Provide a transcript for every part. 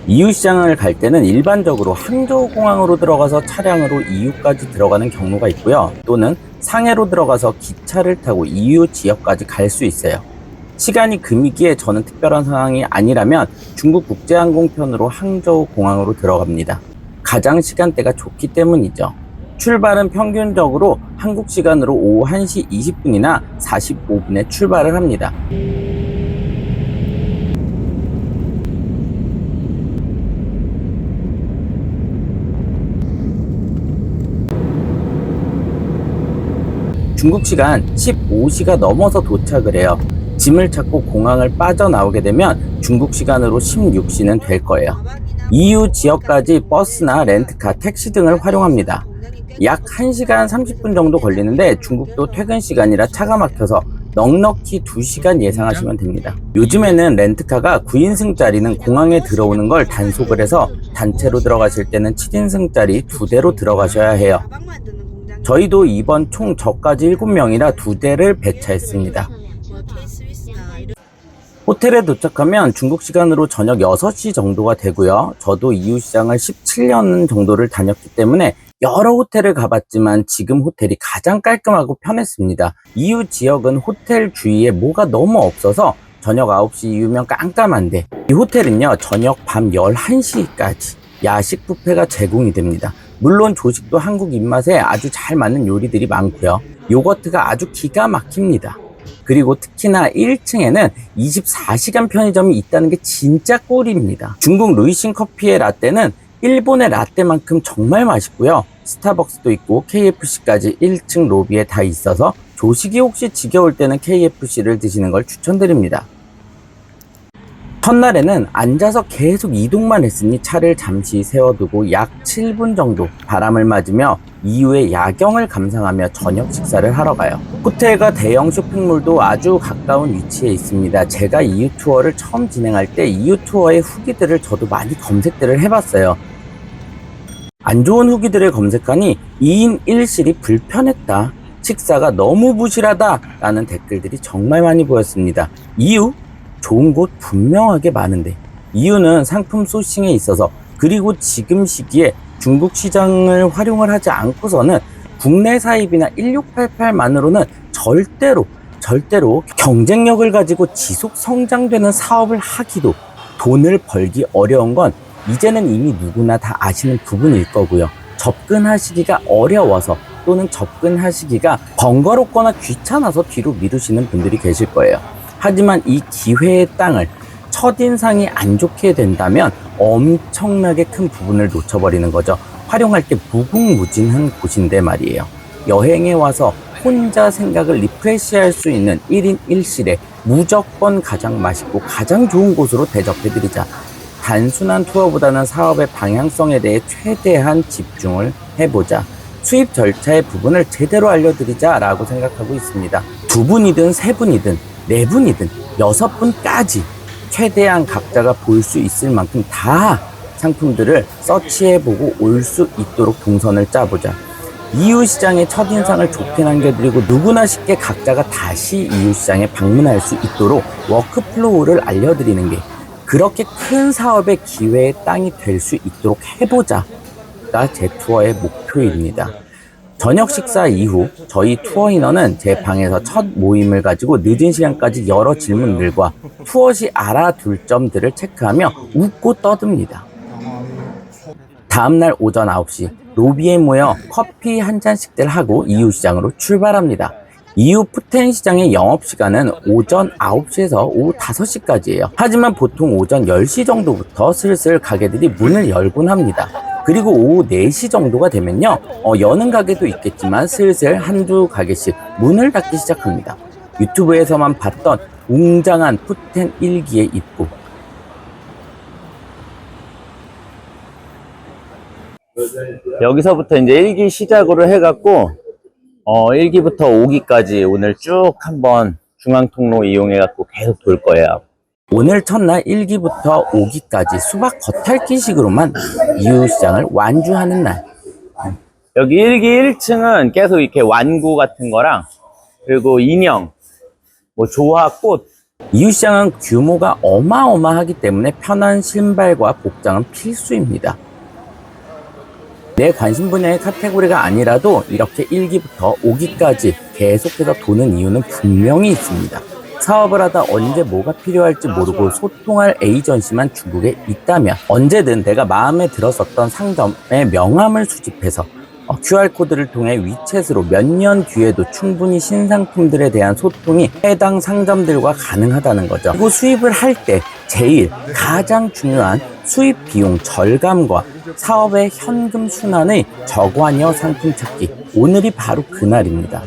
이유시장을 갈 때는 일반적으로 항저우공항으로 들어가서 차량으로 이유까지 들어가는 경로가 있고요. 또는 상해로 들어가서 기차를 타고 이유 지역까지 갈 수 있어요. 시간이 금이기에 저는 특별한 상황이 아니라면 중국 국제항공편으로 항저우공항으로 들어갑니다. 가장 시간대가 좋기 때문이죠. 출발은 평균적으로 한국 시간으로 오후 1시 20분이나 45분에 출발을 합니다. 중국 시간 15시가 넘어서 도착을 해요. 짐을 찾고 공항을 빠져나오게 되면 중국 시간으로 16시는 될 거예요. EU 지역까지 버스나 렌트카, 택시 등을 활용합니다. 약 1시간 30분 정도 걸리는데 중국도 퇴근 시간이라 차가 막혀서 넉넉히 2시간 예상하시면 됩니다. 요즘에는 렌트카가 9인승짜리는 공항에 들어오는 걸 단속을 해서 단체로 들어가실 때는 7인승짜리 2대로 들어가셔야 해요. 저희도 이번 총 저까지 7명이라 2대를 배차했습니다. 호텔에 도착하면 중국 시간으로 저녁 6시 정도가 되고요. 저도 이유시장을 17년 정도를 다녔기 때문에 여러 호텔을 가봤지만 지금 호텔이 가장 깔끔하고 편했습니다. 이유 지역은 호텔 주위에 뭐가 너무 없어서 저녁 9시 이후면 깜깜한데, 이 호텔은요 저녁 밤 11시까지 야식 뷔페가 제공이 됩니다. 물론 조식도 한국 입맛에 아주 잘 맞는 요리들이 많고요. 요거트가 아주 기가 막힙니다. 그리고 특히나 1층에는 24시간 편의점이 있다는 게 진짜 꿀입니다. 중국 루이싱 커피의 라떼는 일본의 라떼만큼 정말 맛있고요. 스타벅스도 있고 KFC까지 1층 로비에 다 있어서 조식이 혹시 지겨울 때는 KFC를 드시는 걸 추천드립니다. 첫날에는 앉아서 계속 이동만 했으니 차를 잠시 세워두고 약 7분 정도 바람을 맞으며 이후의 야경을 감상하며 저녁 식사를 하러 가요. 호텔과 대형 쇼핑몰도 아주 가까운 위치에 있습니다. 제가 이유 투어를 처음 진행할 때 이유 투어의 후기들을 저도 많이 검색들을 해봤어요. 안 좋은 후기들을 검색하니 2인 1실이 불편했다, 식사가 너무 부실하다 라는 댓글들이 정말 많이 보였습니다. 이유? 좋은 곳 분명하게 많은데, 이유는 상품 소싱에 있어서, 그리고 지금 시기에 중국 시장을 활용을 하지 않고서는 국내 사입이나 1688만으로는 절대로 경쟁력을 가지고 지속 성장되는 사업을 하기도, 돈을 벌기 어려운 건 이제는 이미 누구나 다 아시는 부분일 거고요. 접근하시기가 어려워서 또는 접근하시기가 번거롭거나 귀찮아서 뒤로 미루시는 분들이 계실 거예요. 하지만 이 기회의 땅을 첫인상이 안 좋게 된다면 엄청나게 큰 부분을 놓쳐버리는 거죠. 활용할 게 무궁무진한 곳인데 말이에요. 여행에 와서 혼자 생각을 리프레시할 수 있는 1인 1실에 무조건 가장 맛있고 가장 좋은 곳으로 대접해드리자. 단순한 투어보다는 사업의 방향성에 대해 최대한 집중을 해보자. 수입 절차의 부분을 제대로 알려드리자 라고 생각하고 있습니다. 2분이든 3분이든 4분이든 6분까지 최대한 각자가 볼 수 있을 만큼 다 상품들을 서치해보고 올 수 있도록 동선을 짜보자. 이유시장의 첫인상을 좋게 남겨드리고 누구나 쉽게 각자가 다시 이유시장에 방문할 수 있도록 워크플로우를 알려드리는 게, 그렇게 큰 사업의 기회의 땅이 될 수 있도록 해보자가 제 투어의 목표입니다. 저녁 식사 이후 저희 투어 인원은 제 방에서 첫 모임을 가지고 늦은 시간까지 여러 질문들과 투어 시 알아둘 점들을 체크하며 웃고 떠듭니다. 다음날 오전 9시 로비에 모여 커피 한 잔씩들 하고 이유시장으로 출발합니다. 이후 푸텐시장의 영업시간은 오전 9시에서 오후 5시까지예요. 하지만 보통 오전 10시 정도부터 슬슬 가게들이 문을 열곤 합니다. 그리고 오후 4시 정도가 되면요, 여는 가게도 있겠지만 슬슬 한두 가게씩 문을 닫기 시작합니다. 유튜브에서만 봤던 웅장한 푸텐 1기의 입구. 여기서부터 이제 1기 시작으로 해갖고 1기부터 5기까지 오늘 쭉 한번 중앙통로 이용해갖고 계속 돌 거예요. 오늘 첫날 1기부터 5기까지 수박 겉핥기식으로만 이유시장을 완주하는 날. 여기 1기 1층은 계속 이렇게 완구 같은 거랑, 그리고 인형, 뭐 조화, 꽃, 이웃시장은 규모가 어마어마하기 때문에 편한 신발과 복장은 필수입니다. 내 관심 분야의 카테고리가 아니라도 이렇게 1기부터 5기까지 계속해서 도는 이유는 분명히 있습니다. 사업을 하다 언제 뭐가 필요할지 모르고 소통할 에이전시만 중국에 있다면 언제든 내가 마음에 들었었던 상점의 명함을 수집해서 QR코드를 통해 위챗으로 몇 년 뒤에도 충분히 신상품들에 대한 소통이 해당 상점들과 가능하다는 거죠. 그리고 수입을 할 때 제일 가장 중요한 수입 비용 절감과 사업의 현금 순환의 저관여 상품 찾기. 오늘이 바로 그날입니다.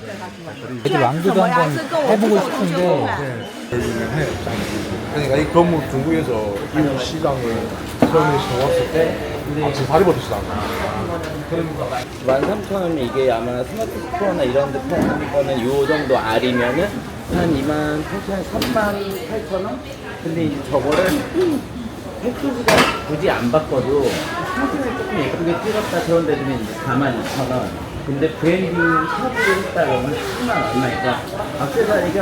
애들 왕도도 한번 해보고 싶은데 그러니까 이 건물 중국에서 이웃 시장을 처음에 왔을 때 지금 다리 버티시다 13,000원이면 이게 아마 스마트 스토어나 이런 데 파는 거는 요 정도 알이면은 한 28,000원? 근데 이제 저거를 패키지가 굳이 안 바꿔도 사진을 조금 예쁘게 찍었다 그런 데는 이제 42,000원. 근데 브랜딩 샵을 했다 그러면 10만 얼마니까 액세서리가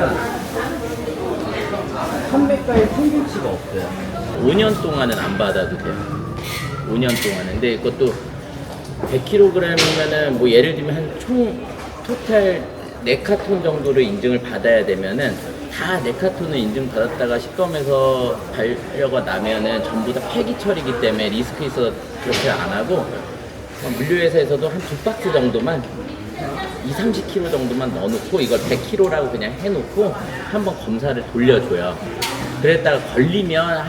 판매가에 평균치가 없어요. 5년 동안은 안 받아도 돼요. 5년 동안은. 근데 이것도 100kg이면은 뭐 예를 들면 한 총 토탈 4카톤 정도를 인증을 받아야 되면은 다 4카톤을 인증받았다가 식검에서 반려가 나면은 전부 다 폐기 처리이기 때문에 리스크 있어서 그렇게 안 하고 물류회사에서도 한 2박스 정도만 20-30kg 정도만 넣어놓고 이걸 100kg라고 그냥 해놓고 한번 검사를 돌려줘요. 그랬다가 걸리면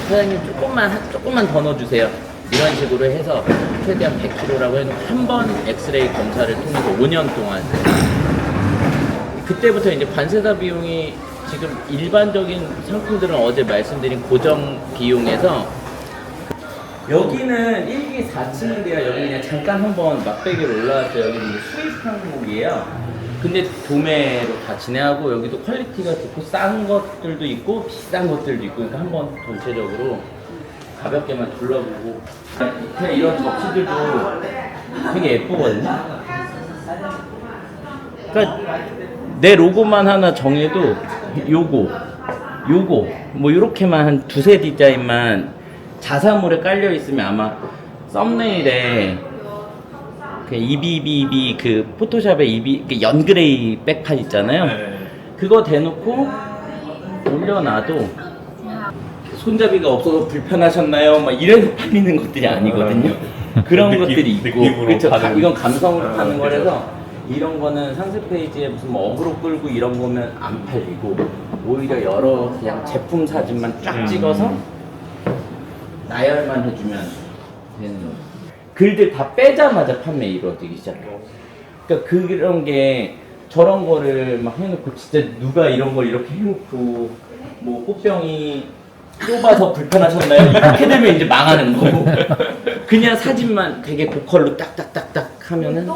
사장님 조금만 더 넣어주세요. 이런 식으로 해서 최대한 100kg라고 해놓고 한 번 엑스레이 검사를 통해서 5년 동안 그때부터 이제 관세사 비용이 지금 일반적인 상품들은 어제 말씀드린 고정 비용에서 여기는 1기 4층인데요. 여기 그냥 잠깐 한번 막배기로 올라왔어요. 여기는 이제 수입 항목이에요. 근데 도매로 다 진행하고 여기도 퀄리티가 좋고 싼 것들도 있고 비싼 것들도 있고 그러니까 한번 전체적으로 가볍게만 둘러보고 밑에 이런 접시들도 되게 예쁘거든요. 그러니까 내 로고만 하나 정해도 요거 뭐 요렇게만 한 두세 디자인만 자사몰에 깔려 있으면 아마 썸네일에 그 EBBB 그 포토샵의 그 연그레이 백판 있잖아요. 그거 대놓고 올려놔도 손잡이가 없어서 불편하셨나요? 막 이래서 팔리는 것들이 아니거든요. 그런 것들이 있고 그렇죠. 이건 감성으로 파는 거라서 이런 거는 상세 페이지에 무슨 뭐 어그로 끌고 이런 거면 안 팔리고 오히려 여러 그냥 제품 사진만 쫙 찍어서 나열만 해주면 되는 거예요. 글들 다 빼자마자 판매 이루어지기 시작해요. 그러니까 그런 게 저런 거를 막 해놓고 진짜 누가 이런 걸 이렇게 해놓고 뭐 꽃병이 좁아서 불편하셨나요? 이렇게 되면 이제 망하는 거고 그냥 사진만 되게 고컬로 딱딱딱딱 하면은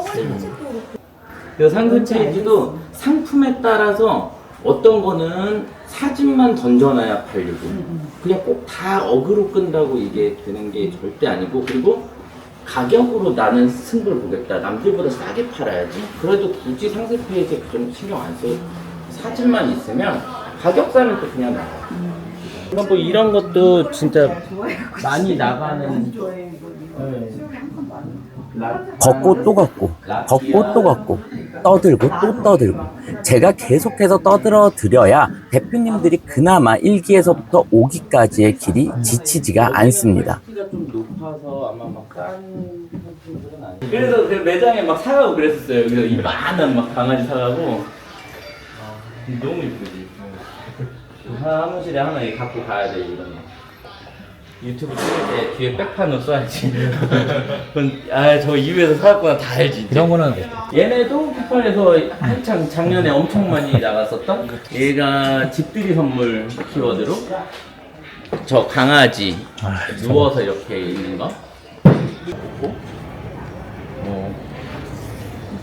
그 상세 페이지도 상품에 따라서 어떤 거는 사진만 던져놔야 팔리고 그냥 꼭 다 어그로 끈다고 이게 되는 게 절대 아니고 그리고 가격으로 나는 승부를 보겠다. 남들보다 싸게 팔아야지. 그래도 굳이 상세 페이지에 좀 신경 안 써도 사진만 있으면 가격 싸면 또 그냥 나가요. 뭐 이런 것도 진짜 많이 나가는 걷고 또 걷고 걷고 또 걷고 떠들고 또 떠들고 제가 계속해서 떠들어 드려야 대표님들이 그나마 1기에서부터 5기까지의 길이 지치지가 않습니다. 좀 높아서 아마 막 싼 상품들은 아니에요. 그래서 그 매장에 막 사가고 그랬었어요. 그래서 이 많은 막 강아지 사가고 너무 이쁘지. 사무실에 하나 갖고 가야 돼 이런 거. 유튜브 찍을 때 뒤에 백판으로 써야지. 저 이후에서 사왔구나 다 알지. 이런 거는 얘네도 쿠팡에서 한창 작년에 엄청 많이 나갔었던 얘가 집들이 선물 키워드로 저 강아지 누워서 이렇게 있는 거 뽑고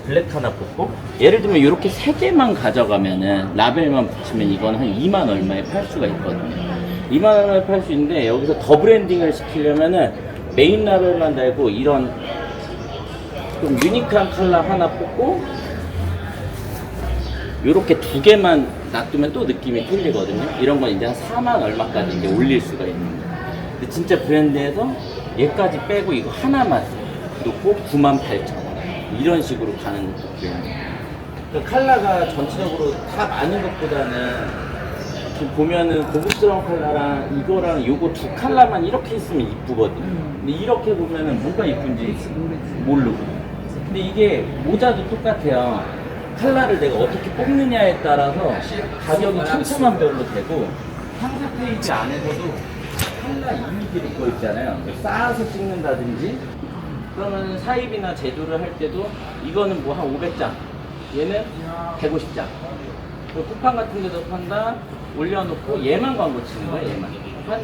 블랙 하나 뽑고 예를 들면 이렇게 3개만 가져가면은 라벨만 붙이면 이건 한 2만 얼마에 팔 수가 있거든요. 2만 원을 팔 수 있는데 여기서 더 브랜딩을 시키려면은 메인 라벨만 달고 이런 좀 유니크한 컬러 하나 뽑고 요렇게 2개만 놔두면 또 느낌이 틀리거든요. 이런 건 이제 한 4만 얼마까지 이제 올릴 수가 있는 거예요. 근데 진짜 브랜드에서 얘까지 빼고 이거 하나만 놓고 98,000원. 이런 식으로 가는 브랜드. 그 컬러가 전체적으로 다 많은 것보다는 지금 보면은 고급스러운 컬러랑 이거랑 요거 두 컬러만 이렇게 있으면 이쁘거든요. 근데 이렇게 보면은 뭐가 이쁜지 모르고. 근데 이게 모자도 똑같아요. 컬러를 내가 어떻게 뽑느냐에 따라서 가격이 천차만별로 되고 상세 페이지 안에서도 컬러 이미지를 거 있잖아요. 쌓아서 찍는다든지 그러면 사입이나 제조를 할 때도 이거는 뭐 한 500장, 얘는 150장. 그리고 쿠팡 같은 데도 판다 올려놓고 얘만 광고 치는 거야, 얘만. 한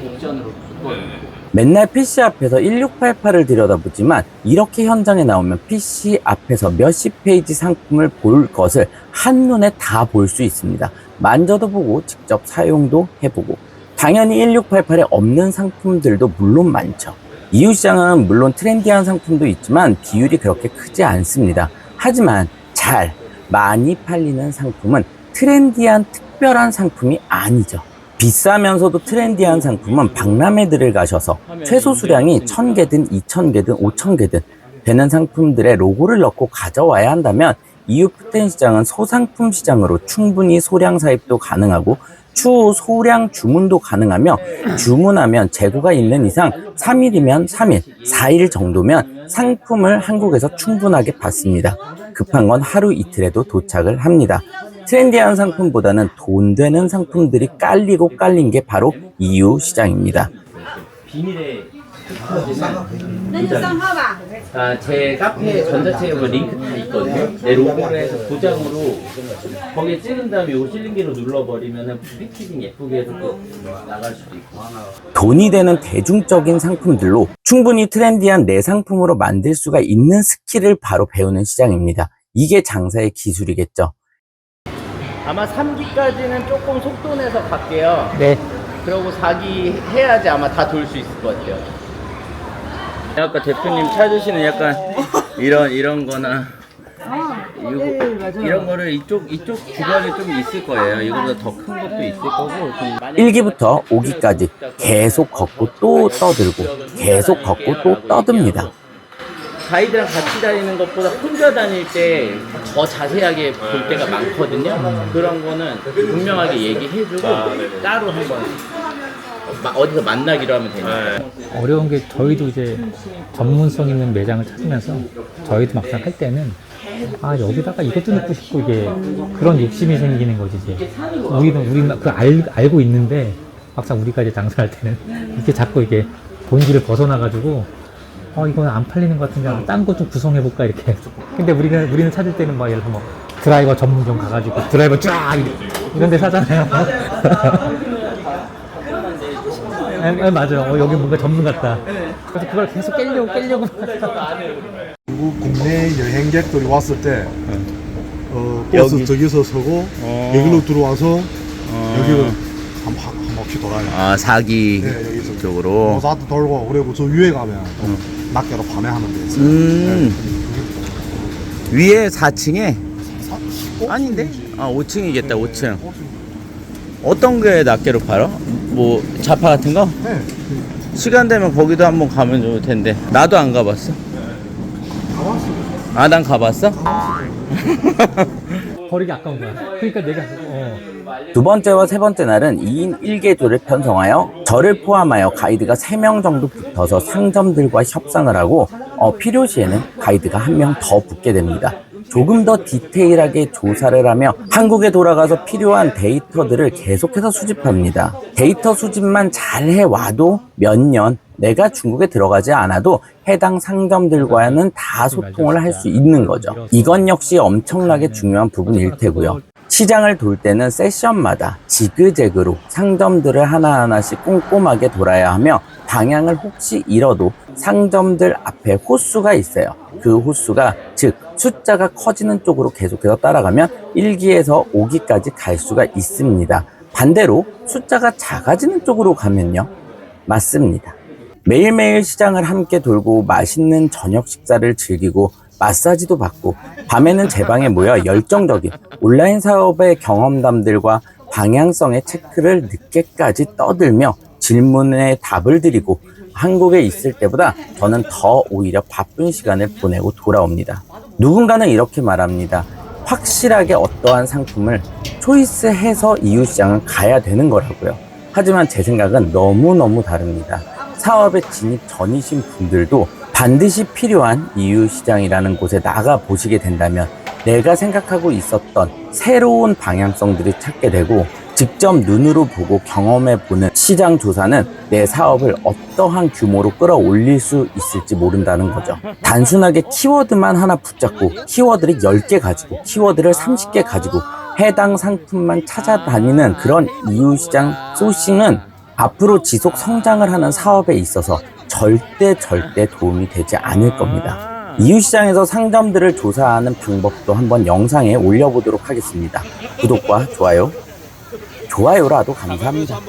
옵션으로 묶어놓고. 맨날 PC 앞에서 1688을 들여다보지만 이렇게 현장에 나오면 PC 앞에서 몇십 페이지 상품을 볼 것을 한눈에 다 볼 수 있습니다. 만져도 보고 직접 사용도 해보고 당연히 1688에 없는 상품들도 물론 많죠. 이웃시장은 물론 트렌디한 상품도 있지만 비율이 그렇게 크지 않습니다. 하지만 잘 많이 팔리는 상품은 트렌디한 특별한 상품이 아니죠. 비싸면서도 트렌디한 상품은 박람회들을 가셔서 최소 수량이 1000개든 2000개든 5000개든 되는 상품들의 로고를 넣고 가져와야 한다면 이웃 푸텐 시장은 소상품 시장으로 충분히 소량 사입도 가능하고 추후 소량 주문도 가능하며 주문하면 재고가 있는 이상 3일이면 3일, 4일 정도면 상품을 한국에서 충분하게 받습니다. 급한 건 하루 이틀에도 도착을 합니다. 트렌디한 상품보다는 돈 되는 상품들이 깔리고 깔린 게 바로 이웃 시장입니다. 비닐에 제 카페 전자체육을 링크 다 있거든요. 내 로고를 해서 도장으로 거기에 찍은 다음에 이거 실링기로 눌러버리면 패키징 예쁘게 해서 또 나갈 수도 있고. 돈이 되는 대중적인 상품들로 충분히 트렌디한 내 상품으로 만들 수가 있는 스킬을 바로 배우는 시장입니다. 이게 장사의 기술이겠죠. 아마 3기까지는 조금 속도 내서 갈게요. 네. 그러고 4기 해야지 아마 다 돌 수 있을 것 같아요. 아까 대표님 찾으시는 약간 이런 거나 이런 거를 이쪽 주변에 좀 있을 거예요. 이거보다 더 큰 것도 있을 거고. 1기부터 5기까지 계속 걷고 또 떠들고 계속 걷고 또 떠듭니다. 가이드랑 같이 다니는 것보다 혼자 다닐 때 더 자세하게 볼 때가 많거든요. 그런 거는 분명하게 얘기해주고 따로 한번 어디서 만나기로 하면 되니까. 어려운 게 저희도 이제 전문성 있는 매장을 찾으면서 저희도 막상 할 때는 아 여기다가 이것도 넣고 싶고 이게 그런 욕심이 생기는 거지 이제 우리는 그 알고 있는데 막상 우리가 이제 장사할 때는 이렇게 자꾸 이게 본질을 벗어나가지고 이건 안 팔리는 것 같은데 딴 거 좀 구성해볼까 이렇게. 근데 우리는 찾을 때는 막 예를 들어 뭐 드라이버 전문점 가가지고 드라이버 쫙 이런 데 사잖아요. 맞아요. 여기 뭔가 전문 같다. 그래서 그걸 계속 깨려고. 중국 국내 여행객들이 왔을 때 버스 여기. 저기서 서고 여기로 들어와서 여기를 한 바퀴 돌아요. 아, 4기 네, 여기서 쪽으로. 모자도 돌고 그리고 저 위에 가면 낱개로 밤에 하는 데 있어요. 위에 4층에? 아닌데? 아, 5층이겠다, 5층. 어떤 게 낱개로 팔아? 뭐 자파 같은 거? 네. 시간 되면 거기도 한번 가면 좋을 텐데. 나도 안 가봤어. 가봤어요. 아, 난 가봤어? 버리기 아까운 거야. 그러니까 내가 두 번째와 세 번째 날은 2인 1개조를 편성하여 저를 포함하여 가이드가 3명 정도 붙어서 상점들과 협상을 하고 필요시에는 가이드가 1명 더 붙게 됩니다. 조금 더 디테일하게 조사를 하며 한국에 돌아가서 필요한 데이터들을 계속해서 수집합니다. 데이터 수집만 잘 해와도 몇 년 내가 중국에 들어가지 않아도 해당 상점들과는 다 소통을 할 수 있는 거죠. 이건 역시 엄청나게 중요한 부분일 테고요. 시장을 돌 때는 세션마다 지그재그로 상점들을 하나하나씩 꼼꼼하게 돌아야 하며 방향을 혹시 잃어도 상점들 앞에 호수가 있어요. 그 호수가 즉 숫자가 커지는 쪽으로 계속해서 따라가면 1기에서 5기까지 갈 수가 있습니다. 반대로 숫자가 작아지는 쪽으로 가면요. 맞습니다. 매일매일 시장을 함께 돌고 맛있는 저녁 식사를 즐기고 마사지도 받고 밤에는 제 방에 모여 열정적인 온라인 사업의 경험담들과 방향성의 체크를 늦게까지 떠들며 질문에 답을 드리고 한국에 있을 때보다 저는 더 오히려 바쁜 시간을 보내고 돌아옵니다. 누군가는 이렇게 말합니다. 확실하게 어떠한 상품을 초이스해서 이웃시장을 가야 되는 거라고요. 하지만 제 생각은 너무너무 다릅니다. 사업에 진입 전이신 분들도 반드시 필요한 이웃시장이라는 곳에 나가 보시게 된다면 내가 생각하고 있었던 새로운 방향성들을 찾게 되고 직접 눈으로 보고 경험해보는 시장 조사는 내 사업을 어떠한 규모로 끌어올릴 수 있을지 모른다는 거죠. 단순하게 키워드만 하나 붙잡고 키워드를 10개 가지고 키워드를 30개 가지고 해당 상품만 찾아다니는 그런 이웃시장 소싱은 앞으로 지속 성장을 하는 사업에 있어서 절대 도움이 되지 않을 겁니다. 이웃시장에서 상점들을 조사하는 방법도 한번 영상에 올려보도록 하겠습니다. 구독과 좋아요라도 감사합니다.